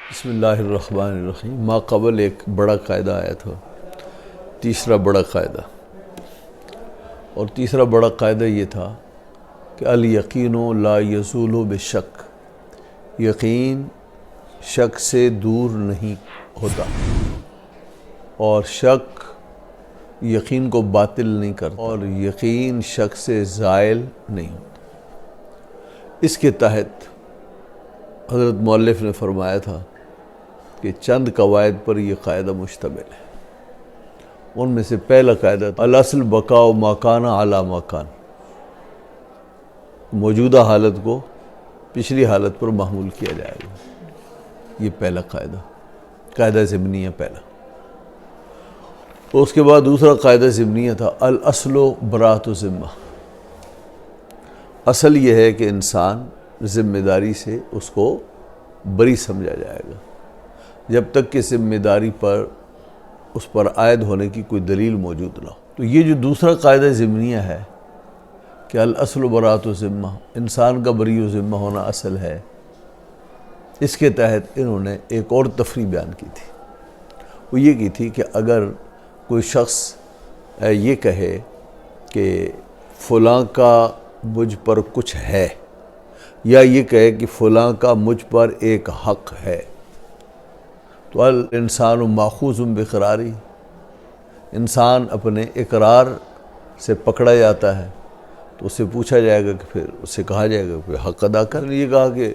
بسم اللہ الرحمن الرحیم۔ ما قبل ایک بڑا قاعدہ آیا تھا، تیسرا بڑا قاعدہ، اور تیسرا بڑا قاعدہ یہ تھا کہ الیقین لا یزول بشک، یقین شک سے دور نہیں ہوتا، اور شک یقین کو باطل نہیں کرتا، اور یقین شک سے زائل نہیں ہوتا۔ اس کے تحت حضرت مؤلف نے فرمایا تھا کہ چند قواعد پر یہ قاعدہ مشتمل ہے۔ ان میں سے پہلا قاعدہ تھا الاصل بقاء ما کان علی ما کان، موجودہ حالت کو پچھلی حالت پر محمول کیا جائے گا۔ یہ پہلا قاعدہ ضمنیہ پہلا۔ اس کے بعد دوسرا قاعدہ ضمنیہ تھا الاصل براءۃ ذمہ، اصل یہ ہے کہ انسان ذمہ داری سے اس کو بری سمجھا جائے گا جب تک کہ ذمہ داری پر اس پر عائد ہونے کی کوئی دلیل موجود نہ ہو۔ تو یہ جو دوسرا قاعدہ ضمنیہ ہے کہ الاصل براءۃ ذمہ، انسان کا بری و ذمہ ہونا اصل ہے، اس کے تحت انہوں نے ایک اور تفریح بیان کی تھی۔ وہ یہ کی تھی کہ اگر کوئی شخص یہ کہے کہ فلاں کا مجھ پر کچھ ہے، یا یہ کہے کہ فلاں کا مجھ پر ایک حق ہے، تو الانسان ماخوذ بقراری، انسان اپنے اقرار سے پکڑا جاتا ہے۔ تو اس سے پوچھا جائے گا کہ پھر اس سے کہا جائے گا کہ حق ادا کر۔ یہ کہا کہ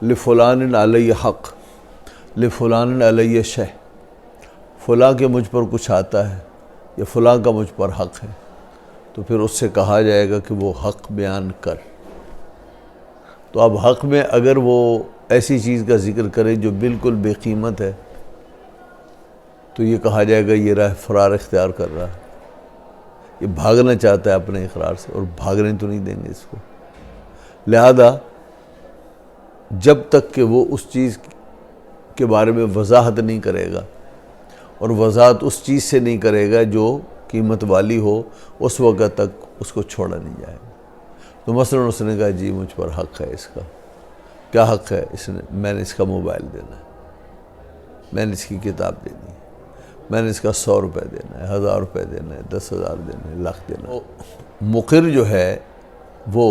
لفلان علی حق، لفلان علی شیء، فلاں کے مجھ پر کچھ آتا ہے یا فلاں کا مجھ پر حق ہے، تو پھر اس سے کہا جائے گا کہ وہ حق بیان کر۔ تو اب حق میں اگر وہ ایسی چیز کا ذکر کرے جو بالکل بے قیمت ہے، تو یہ کہا جائے گا یہ راہ فرار اختیار کر رہا ہے، یہ بھاگنا چاہتا ہے اپنے اقرار سے، اور بھاگنے تو نہیں دیں گے اس کو۔ لہذا جب تک کہ وہ اس چیز کے بارے میں وضاحت نہیں کرے گا، اور وضاحت اس چیز سے نہیں کرے گا جو قیمت والی ہو، اس وقت تک اس کو چھوڑا نہیں جائے گا۔ تو مثلا اس نے کہا جی مجھ پر حق ہے اس کا، کیا حق ہے؟ میں نے اس کا موبائل دینا ہے، میں نے اس کی کتاب دینی ہے، میں نے اس کا 100 روپے دینا ہے، 1000 روپے دینا ہے، 10,000 دینا ہے، لاکھ دینا ہے۔ مقر جو ہے وہ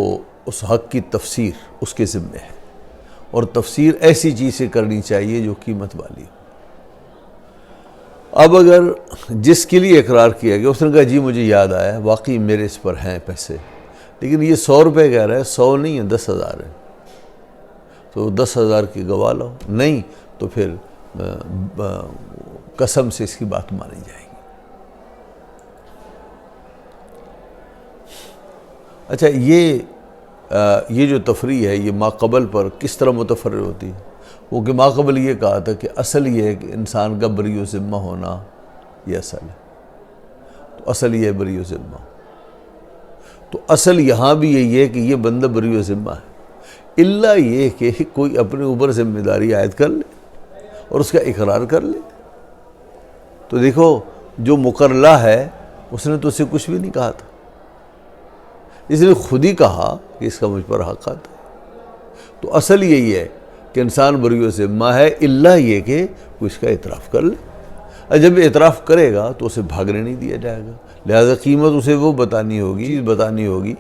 اس حق کی تفسیر اس کے ذمہ ہے، اور تفسیر ایسی چیز سے کرنی چاہیے جو قیمت والی ہو۔ اب اگر جس کے لیے اقرار کیا گیا اس نے کہا جی مجھے یاد آیا، واقعی میرے اس پر ہیں پیسے، لیکن یہ 100 روپے کہہ رہا ہے، 100 نہیں ہے، 10,000 ہے، تو 10,000 کی گواہ لاؤ، نہیں تو پھر قسم سے اس کی بات مانی جائے گی۔ اچھا، یہ جو تفریح ہے یہ ما قبل پر کس طرح متفرع ہوتی ہے؟ وہ کہ ما قبل یہ کہا تھا کہ اصل یہ ہے کہ انسان کا بری و ذمہ ہونا یہ اصل ہے، تو اصل یہ ہے بری و ذمہ، تو اصل یہاں بھی یہی ہے کہ یہ بندہ بری و ذمہ ہے، الا یہ کہ کوئی اپنے اوپر ذمہ داری عائد کر لے اور اس کا اقرار کر لے۔ تو دیکھو جو مقرلہ ہے اس نے تو اسے کچھ بھی نہیں کہا تھا، اس نے خود ہی کہا کہ اس کا مجھ پر حق آتا ہے۔ تو اصل یہی ہے کہ انسان بری و ذمہ ہے، الا یہ کہ وہ اس کا اعتراف کر لے، اور جب اعتراف کرے گا تو اسے بھاگنے نہیں دیا جائے گا۔ لہذا قیمت اسے وہ بتانی ہوگی،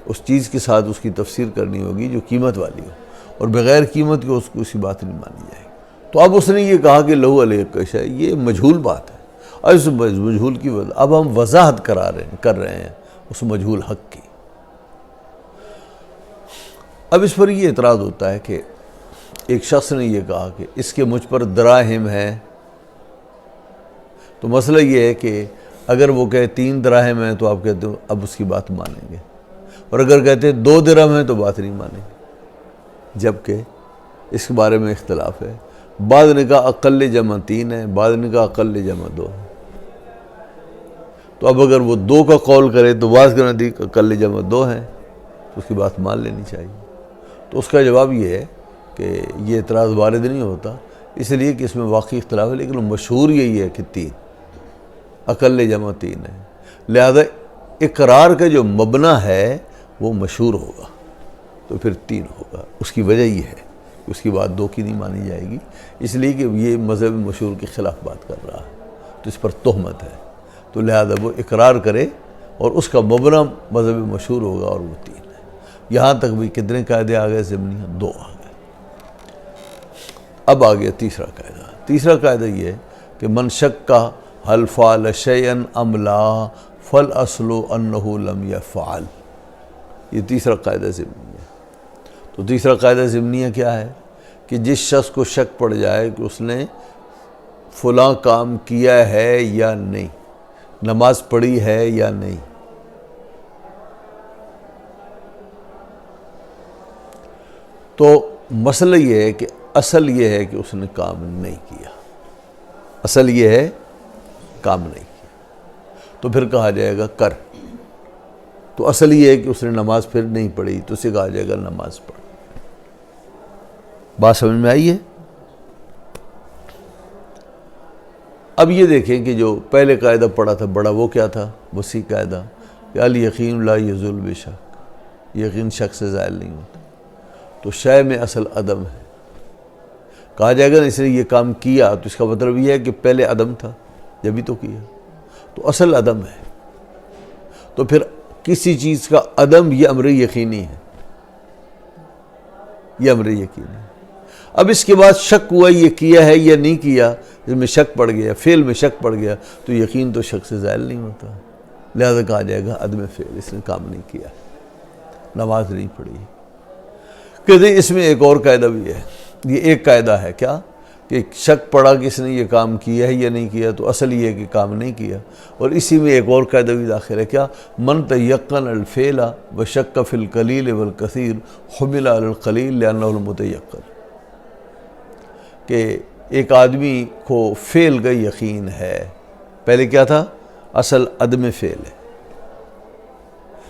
اس چیز کے ساتھ اس کی تفسیر کرنی ہوگی جو قیمت والی ہو، اور بغیر قیمت کے اس کو اسی بات نہیں مانی جائے گی۔ تو اب اس نے یہ کہا کہ لہو علیہ کشا، یہ مجہول بات ہے، اور اس مجہول کی وجہ اب ہم وضاحت کر رہے ہیں اس مجہول حق کی۔ اب اس پر یہ اعتراض ہوتا ہے کہ ایک شخص نے یہ کہا کہ اس کے مجھ پر دراہم ہیں، تو مسئلہ یہ ہے کہ اگر وہ کہے 3 دراہم ہیں تو آپ کہتے ہو اب اس کی بات مانیں گے، اور اگر کہتے 2 درہم ہیں تو بات نہیں مانیں گے، جبکہ اس کے بارے میں اختلاف ہے۔ بعض نے کہا اقل جمع 3 ہے، بعض نے کہا اقل جمع 2 ہے۔ تو اب اگر وہ 2 کا قول کرے تو بعض کے نزدیک اقل جمع 2 ہیں، تو اس کی بات مان لینی چاہیے۔ تو اس کا جواب یہ ہے کہ یہ اعتراض وارد نہیں ہوتا، اس لیے کہ اس میں واقعی اختلاف ہے، لیکن مشہور یہی ہے کہ 3 اقل جمع 3 ہے، لہذا اقرار کا جو مبنی ہے وہ مشہور ہوگا، تو پھر 3 ہوگا۔ اس کی وجہ یہ ہے اس کی بات دو کی نہیں مانی جائے گی، اس لیے کہ یہ مذہب مشہور کے خلاف بات کر رہا ہے، تو اس پر تہمت ہے، تو لہذا وہ اقرار کرے اور اس کا مبنی مذہب مشہور ہوگا، اور وہ 3 ہے۔ یہاں تک بھی کتنے قاعدے آ گئے ضمنیہ؟ 2 آ گئے۔ اب آ گیا تیسرا قاعدہ۔ تیسرا قاعدہ یہ ہے کہ من شک هل فعل شیئا ام لا فالاصل انہ لم یفعل، یہ تیسرا قاعدہ ضمنیہ ہے۔ تو تیسرا قاعدہ ضمنیہ کیا ہے؟ کہ جس شخص کو شک پڑ جائے کہ اس نے فلاں کام کیا ہے یا نہیں، نماز پڑھی ہے یا نہیں، تو مسئلہ یہ ہے کہ اصل یہ ہے کہ اس نے کام نہیں کیا، اصل یہ ہے کام نہیں کیا، تو پھر کہا جائے گا کر۔ تو اصل یہ ہے کہ اس نے نماز پھر نہیں پڑھی، تو اسے کہا جائے گا نماز پڑھ۔ بات سمجھ میں آئی ہے؟ اب یہ دیکھیں کہ جو پہلے قاعدہ پڑھا تھا بڑا، وہ کیا تھا؟ وسیع قاعدہ کہ الیقین لا یزول بشک، یقین شک سے زائل نہیں ہوتا۔ تو شے میں اصل عدم ہے، کہا جائے گا نا اس نے یہ کام کیا، تو اس کا مطلب یہ ہے کہ پہلے عدم تھا جبھی تو کیا، تو اصل عدم ہے۔ تو پھر کسی چیز کا عدم یہ امر یقینی ہے، یہ امر یقینی ہے۔ اب اس کے بعد شک ہوا یہ کیا ہے یا نہیں کیا، اس میں شک پڑ گیا، فعل میں شک پڑ گیا، تو یقین تو شک سے زائل نہیں ہوتا، لہذا کہا جائے گا عدم فعل، اس نے کام نہیں کیا، نماز نہیں پڑھی۔ کہتے ہیں اس میں ایک اور قاعدہ بھی ہے، یہ ایک قاعدہ ہے کیا کہ شک پڑا کہ اس نے یہ کام کیا ہے یا نہیں کیا، تو اصل یہ ہے کہ کام نہیں کیا، اور اسی میں ایک اور قاعدہ بھی داخل ہے کیا؟ من تیقن الفعل وشک فی القلیل والکثیر حمل علی القلیل لانہ المتیقن، کہ ایک آدمی کو فعل کا یقین ہے، پہلے کیا تھا؟ اصل عدم فعل ہے،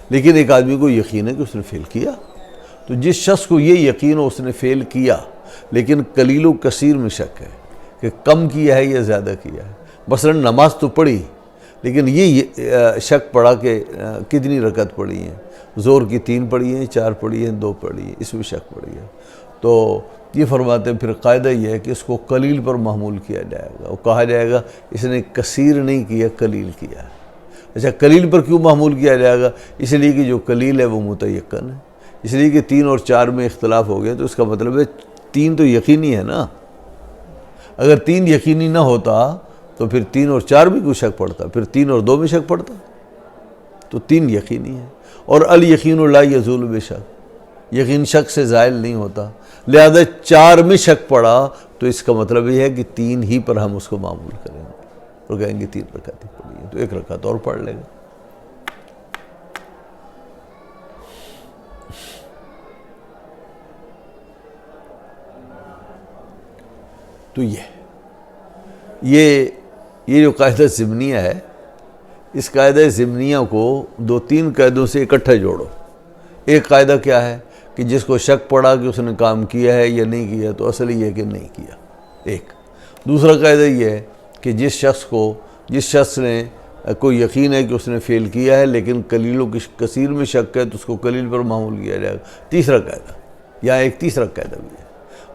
لیکن ایک آدمی کو یقین ہے کہ اس نے فعل کیا، تو جس شخص کو یہ یقین ہو اس نے فعل کیا، لیکن قلیل و کثیر میں شک ہے کہ کم کیا ہے یا زیادہ کیا ہے، مثلا نماز تو پڑھی لیکن یہ شک پڑا کہ کتنی رکعت پڑھی ہیں، ظہر کی 3 پڑھی ہیں، 4 پڑھی ہیں، 2 پڑھی ہیں، اس میں شک پڑی ہے، تو یہ فرماتے ہیں پھر قاعدہ یہ ہے کہ اس کو قلیل پر محمول کیا جائے گا، وہ کہا جائے گا اس نے کثیر نہیں کیا، قلیل کیا ہے۔ اچھا قلیل پر کیوں محمول کیا جائے گا؟ اس لیے کہ جو قلیل ہے وہ متیقن ہے، اس لیے کہ 3 اور 4 میں اختلاف ہو گیا، تو اس کا مطلب ہے 3 تو یقینی ہے نا، اگر 3 یقینی نہ ہوتا تو پھر 3 اور 4 بھی کوئی شک پڑتا، پھر 3 اور 2 میں شک پڑتا، تو 3 یقینی ہے، اور الیقین لا یزول بشک، یقین شک سے زائل نہیں ہوتا، لہذا 4 میں شک پڑا تو اس کا مطلب یہ ہے کہ 3 ہی پر ہم اس کو معمول کریں گے، اور کہیں گے 3 رکعت ہی پڑھی ہے، تو 1 رکعت اور پڑھ لے گا۔ تو یہ جو قاعدہ ضمنیہ ہے، اس قاعدہ ضمنیہ کو 2-3 قاعدوں سے اکٹھے جوڑو۔ ایک قاعدہ کیا ہے کہ جس کو شک پڑا کہ اس نے کام کیا ہے یا نہیں کیا، تو اصل یہ ہے کہ نہیں کیا، ایک۔ دوسرا قاعدہ یہ ہے کہ جس شخص نے کوئی یقین ہے کہ اس نے فعل کیا ہے لیکن قلیل و کثیر میں شک ہے، تو اس کو قلیل پر معمول کیا جائے گا۔ تیسرا قاعدہ، یہاں ایک تیسرا قاعدہ بھی ہے،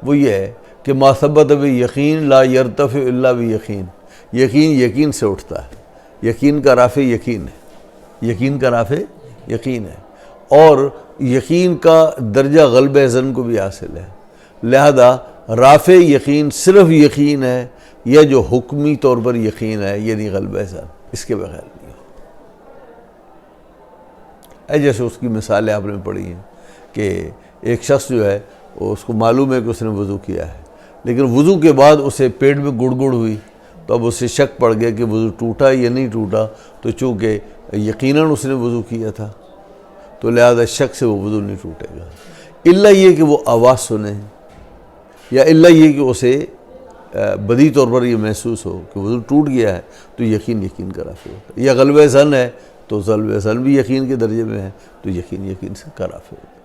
وہ یہ ہے کہ ما ثبت بیقین لا یرتفع الا بیقین، یقین سے اٹھتا ہے، یقین کا رافع یقین ہے، یقین کا رافع یقین ہے، اور یقین کا درجہ غلبہ ظن کو بھی حاصل ہے، لہذا رافع یقین صرف یقین ہے، یا جو حکمی طور پر یقین ہے یعنی غلبہ ظن، اس کے بغیر نہیں ہو۔ جیسے اس کی مثالیں آپ نے پڑھی ہیں کہ ایک شخص جو ہے اس کو معلوم ہے کہ اس نے وضو کیا ہے، لیکن وضو کے بعد اسے پیٹ میں گڑ گڑ ہوئی، تو اب اسے شک پڑ گیا کہ وضو ٹوٹا یا نہیں ٹوٹا، تو چونکہ یقیناً اس نے وضو کیا تھا تو لہذا شک سے وہ وضو نہیں ٹوٹے گا، الا یہ کہ وہ آواز سنے، یا الا یہ کہ اسے بدی طور پر یہ محسوس ہو کہ وضو ٹوٹ گیا ہے، تو یقین کا رافع ہوتا ہے، یا غلبہ ظن ہے تو غلبہ ظن بھی یقین کے درجے میں ہے، تو یقین سے کا رافع ہوتا ہے۔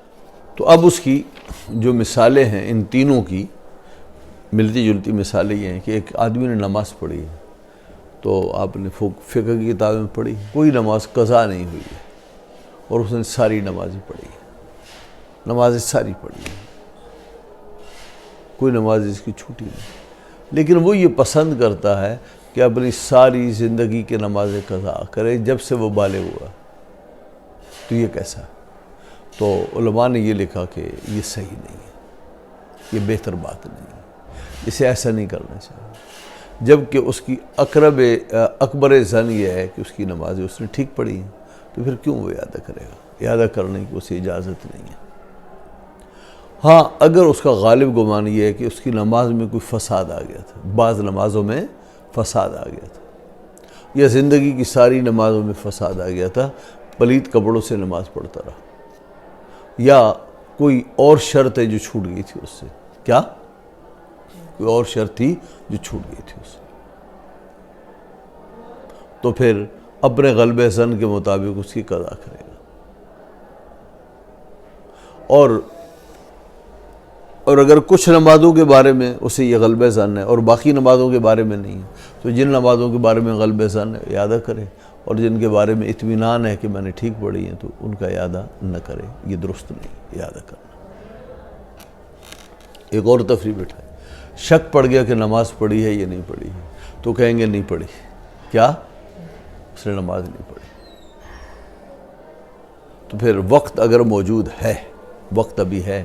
تو اب اس کی جو مثالیں ہیں ان تینوں کی ملتی جلتی مثالیں یہ ہیں کہ ایک آدمی نے نماز پڑھی ہے، تو آپ نے فقہ کی کتابیں پڑھی، کوئی نماز قضا نہیں ہوئی ہے، اور اس نے ساری نمازیں پڑھی ہیں، نمازیں ساری پڑھی ہیں، کوئی نماز اس کی چھوٹی نہیں، لیکن وہ یہ پسند کرتا ہے کہ اپنی ساری زندگی کے نمازیں قضا کرے جب سے وہ بالغ ہوا۔ تو یہ کیسا؟ تو علماء نے یہ لکھا کہ یہ صحیح نہیں ہے، یہ بہتر بات نہیں ہے، اسے ایسا نہیں کرنا چاہیے، جبکہ اس کی اکبر ظن یہ ہے کہ اس کی نمازیں اس نے ٹھیک پڑھی ہیں، تو پھر کیوں وہ اعادہ کرے گا؟ اعادہ کرنے کی اسے اجازت نہیں ہے۔ ہاں اگر اس کا غالب گمان یہ ہے کہ اس کی نماز میں کوئی فساد آ گیا تھا، بعض نمازوں میں فساد آ گیا تھا، یا زندگی کی ساری نمازوں میں فساد آ گیا تھا، پلید کپڑوں سے نماز پڑھتا رہا، یا کوئی اور شرط ہے جو چھوٹ گئی تھی اس سے، کیا؟ کوئی اور شرط تھی جو چھوٹ گئی تھی اس سے، تو پھر اپنے غلبہ ظن کے مطابق اس کی قضا کرے گا۔ اور اگر کچھ نمازوں کے بارے میں اسے یہ غلبہ ظن ہے اور باقی نمازوں کے بارے میں نہیں ہے، تو جن نمازوں کے بارے میں غلبہ ظن ہے اعادہ کرے، اور جن کے بارے میں اطمینان ہے کہ میں نے ٹھیک پڑھی ہیں تو ان کا اعادہ نہ کرے، یہ درست نہیں اعادہ کرنا۔ ایک اور تفریح بٹھائے، شک پڑ گیا کہ نماز پڑھی ہے یا نہیں پڑھی ہے، تو کہیں گے نہیں پڑھی، کیا؟ اس نے نماز نہیں پڑھی۔ تو پھر وقت اگر موجود ہے، وقت ابھی ہے،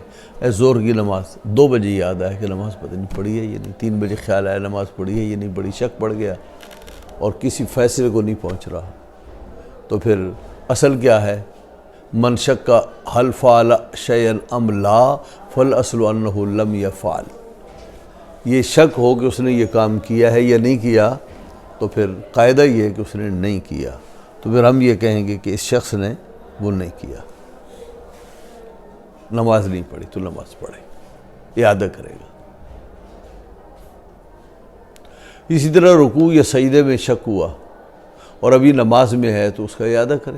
زور کی نماز 2 بجے یاد آیا کہ نماز پتہ نہیں پڑھی ہے یا نہیں، 3 بجے خیال آیا نماز پڑھی ہے یا نہیں پڑھی، شک پڑ گیا اور کسی فیصلے کو نہیں پہنچ رہا، تو پھر اصل کیا ہے؟ من شک هل فعل شیئا ام لا فالاصل انہ لم یفعل، یہ شک ہو کہ اس نے یہ کام کیا ہے یا نہیں کیا، تو پھر قاعدہ یہ ہے کہ اس نے نہیں کیا، تو پھر ہم یہ کہیں گے کہ اس شخص نے وہ نہیں کیا، نماز نہیں پڑھی تو نماز پڑھے، اعادہ کرے گا۔ اسی طرح رکوع یا سجدے میں شک ہوا اور ابھی نماز میں ہے تو اس کا اعادہ کرے،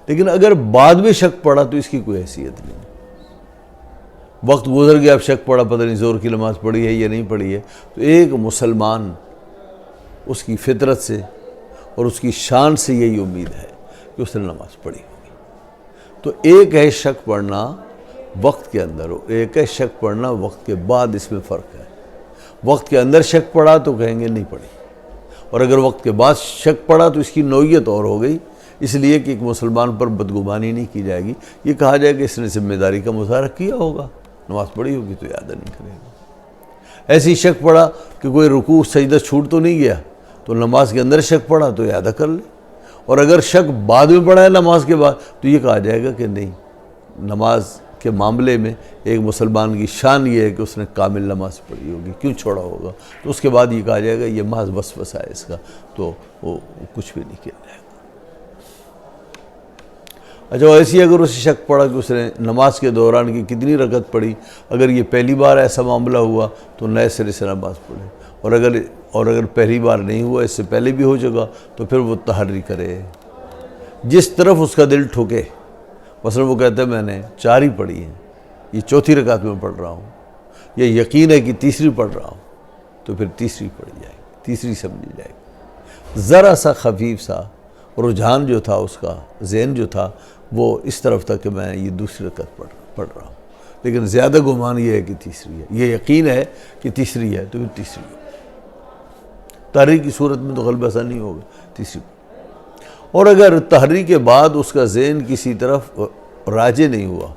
لیکن اگر بعد میں شک پڑا تو اس کی کوئی حیثیت نہیں، وقت گزر گیا اب شک پڑا پتہ نہیں زور کی نماز پڑھی ہے یا نہیں پڑھی ہے، تو ایک مسلمان اس کی فطرت سے اور اس کی شان سے یہی امید ہے کہ اس نے نماز پڑھی ہوگی۔ تو ایک ہے شک پڑھنا وقت کے اندر، ایک ہے شک پڑھنا وقت کے بعد، اس میں فرق ہے۔ وقت کے اندر شک پڑا تو کہیں گے نہیں پڑھی، اور اگر وقت کے بعد شک پڑا تو اس کی نوعیت اور ہو گئی، اس لیے کہ ایک مسلمان پر بدگمانی نہیں کی جائے گی، یہ کہا جائے کہ اس نے ذمہ داری کا مظاہرہ کیا ہوگا، نماز پڑھی ہوگی تو اعادہ نہیں کرے گا۔ ایسی شک پڑا کہ کوئی رکوع سجدہ چھوٹ تو نہیں گیا، تو نماز کے اندر شک پڑا تو اعادہ کر لے، اور اگر شک بعد میں پڑا ہے نماز کے بعد تو یہ کہا جائے گا کہ نہیں، نماز کے معاملے میں ایک مسلمان کی شان یہ ہے کہ اس نے کامل نماز پڑھی ہوگی، کیوں چھوڑا ہوگا، تو اس کے بعد یہ کہا جائے گا یہ محض وسوسہ ہے اس کا، تو وہ کچھ بھی نہیں کیا جائے گا۔ اچھا ایسی اگر اسے شک پڑا کہ اس نے نماز کے دوران کی کتنی رکعت پڑھی، اگر یہ پہلی بار ایسا معاملہ ہوا تو نئے سرے سے نماز پڑھے، اور اگر پہلی بار نہیں ہوا، اس سے پہلے بھی ہو چکا، تو پھر وہ تحری کرے، جس طرف اس کا دل ٹھکے۔ مثلا وہ کہتا ہے میں نے 4 ہی پڑھی ہیں، یہ 4تھی رکعت میں پڑھ رہا ہوں، یا یقین ہے کہ 3ری پڑھ رہا ہوں، تو پھر 3ری پڑھی جائے گی، 3ری سمجھی جائے گی۔ ذرا سا خفیف سا رجحان جو تھا اس کا، ذہن جو تھا وہ اس طرف تھا کہ میں یہ 2ری رکعت پڑھ رہا ہوں، لیکن زیادہ گمان یہ ہے کہ 3ری ہے، یہ یقین ہے کہ 3ری ہے تو پھر 3ری ہو۔ تحریک کی صورت میں تو غلبہ ایسا نہیں ہوگا، 3ری۔ اور اگر تحریک کے بعد اس کا ذہن کسی طرف راجع نہیں ہوا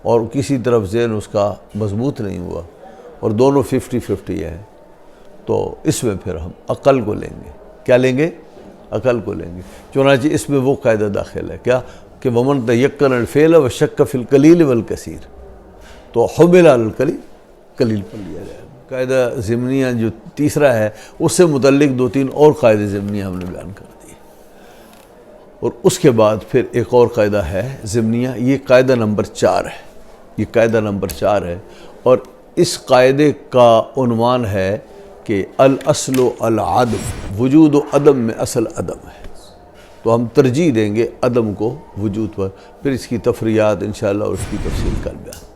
اور کسی طرف ذہن اس کا مضبوط نہیں ہوا اور دونوں 50-50 ہیں، تو اس میں پھر ہم عقل کو لیں گے۔ کیا لیں گے؟ عقل کو لیں گے۔ چنانچہ اس میں وہ قاعدہ داخل ہے کیا کہ وَمَنْ تَيَقَّنَ الْفِعْلَ وَشَكَّ فِي الْقَلِيلِ وَالْكَثِيرِ، تو حُمِلَ عَلَى الْقَلِيلِ، قلیل پر لیا جائے گا۔ قاعدہ ضمنیہ جو تیسرا ہے اس سے متعلق 2-3 اور قاعدے ضمنیہ ہم نے بیان کر دیے، اور اس کے بعد پھر ایک اور قاعدہ ہے ضمنیہ، یہ قاعدہ نمبر 4 ہے، یہ قاعدہ نمبر 4 ہے، اور اس قاعدے کا عنوان ہے کہ الاصل العدم، وجود و عدم میں اصل عدم ہے، تو ہم ترجیح دیں گے عدم کو وجود پر، پھر اس کی تفریعات انشاءاللہ اور اس کی تفصیل کل بیان۔